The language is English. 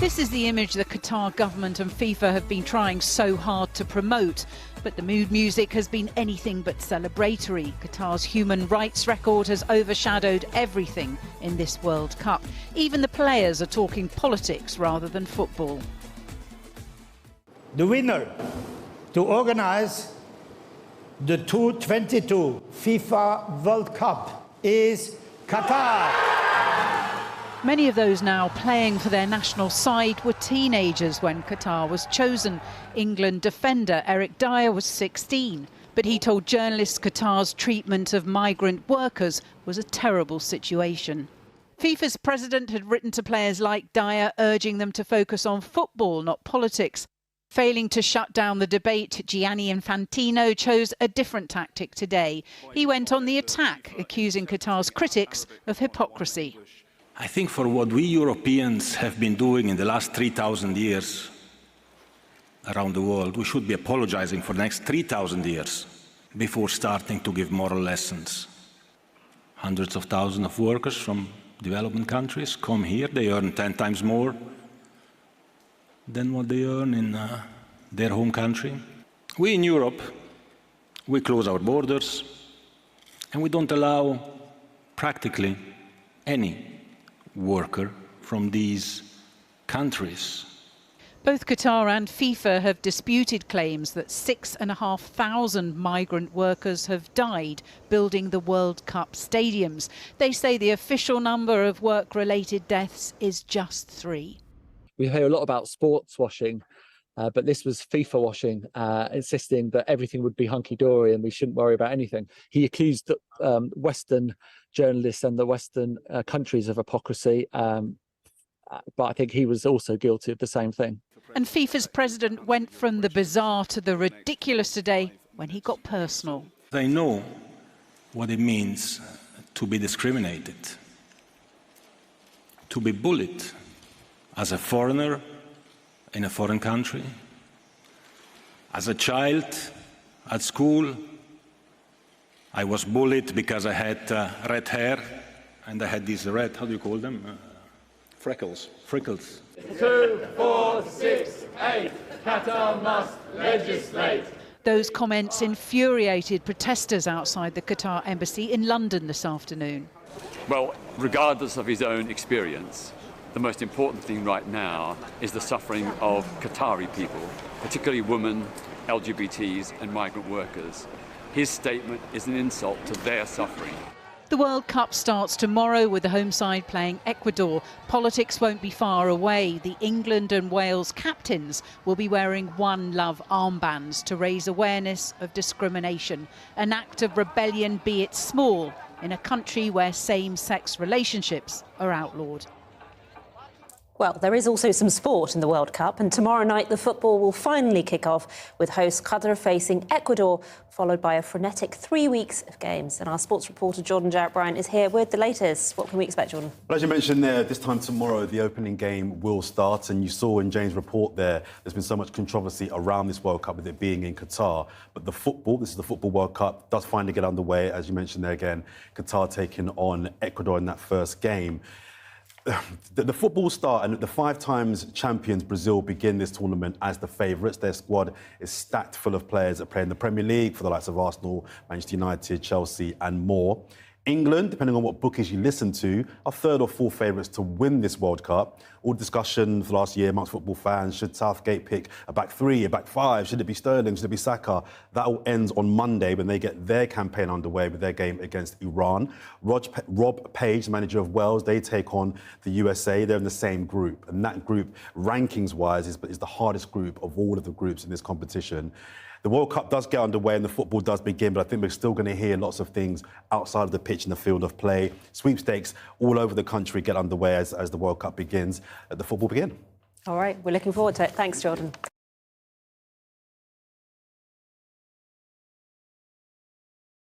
This is the image the Qatar government and FIFA have been trying so hard to promote. But the mood music has been anything but celebratory. Qatar's human rights record has overshadowed everything in this World Cup. Even the players are talking politics rather than football. The winner to organise the 2022 FIFA World Cup is Qatar. Many of those now playing for their national side were teenagers when Qatar was chosen. England defender Eric Dyer was 16, but he told journalists Qatar's treatment of migrant workers was a terrible situation. FIFA's president had written to players like Dyer, urging them to focus on football, not politics. Failing to shut down the debate, Gianni Infantino chose a different tactic today. He went on the attack, accusing Qatar's critics of hypocrisy. I think for what we Europeans have been doing in the last 3,000 years around the world, we should be apologizing for the next 3,000 years before starting to give moral lessons. Hundreds of thousands of workers from developing countries come here. They earn 10 times more than what they earn in their home country. We in Europe, we close our borders and we don't allow practically any worker from these countries. Both Qatar and FIFA have disputed claims that 6,500 migrant workers have died building the World Cup stadiums. They say the official number of work-related deaths is just 3. We hear a lot about sports washing, but this was FIFA washing, insisting that everything would be hunky-dory and we shouldn't worry about anything. He accused Western journalists and the Western countries of hypocrisy, but I think he was also guilty of the same thing. And FIFA's president went from the bizarre to the ridiculous today when he got personal. They know what it means to be discriminated, to be bullied as a foreigner in a foreign country. As a child at school, I was bullied because I had red hair and I had these red, how do you call them? Freckles. 2, 4, 6, 8, Qatar must legislate. Those comments infuriated protesters outside the Qatar embassy in London this afternoon. Well, regardless of his own experience, the most important thing right now is the suffering of Qatari people, particularly women, LGBTs and migrant workers. His statement is an insult to their suffering. The World Cup starts tomorrow with the home side playing Ecuador. Politics won't be far away. The England and Wales captains will be wearing One Love armbands to raise awareness of discrimination. An act of rebellion, be it small, in a country where same-sex relationships are outlawed. Well, there is also some sport in the World Cup, and tomorrow night the football will finally kick off with host Qatar facing Ecuador, followed by a frenetic 3 weeks of games. And our sports reporter Jordan Jarrett Bryant is here with the latest. What can we expect, Jordan? Well, as you mentioned there, this time tomorrow the opening game will start, and you saw in James' report there's been so much controversy around this World Cup with it being in Qatar. But the football, this is the Football World Cup, does finally get underway, as you mentioned there again, Qatar taking on Ecuador in that first game. The football will start, and the 5 times champions Brazil begin this tournament as the favourites. Their squad is stacked full of players that play in the Premier League for the likes of Arsenal, Manchester United, Chelsea and more. England, depending on what bookies you listen to, are 3rd or 4th favourites to win this World Cup. All discussion for last year amongst football fans, should Southgate pick a back 3, a back 5? Should it be Sterling? Should it be Saka? That all ends on Monday when they get their campaign underway with their game against Iran. Rob Page, manager of Wales, they take on the USA. They're in the same group. And that group, rankings-wise, is the hardest group of all of the groups in this competition. The World Cup does get underway and the football does begin, but I think we're still going to hear lots of things outside of the pitch in the field of play. Sweepstakes all over the country get underway as the World Cup begins. The football begin. All right, we're looking forward to it. Thanks, Jordan.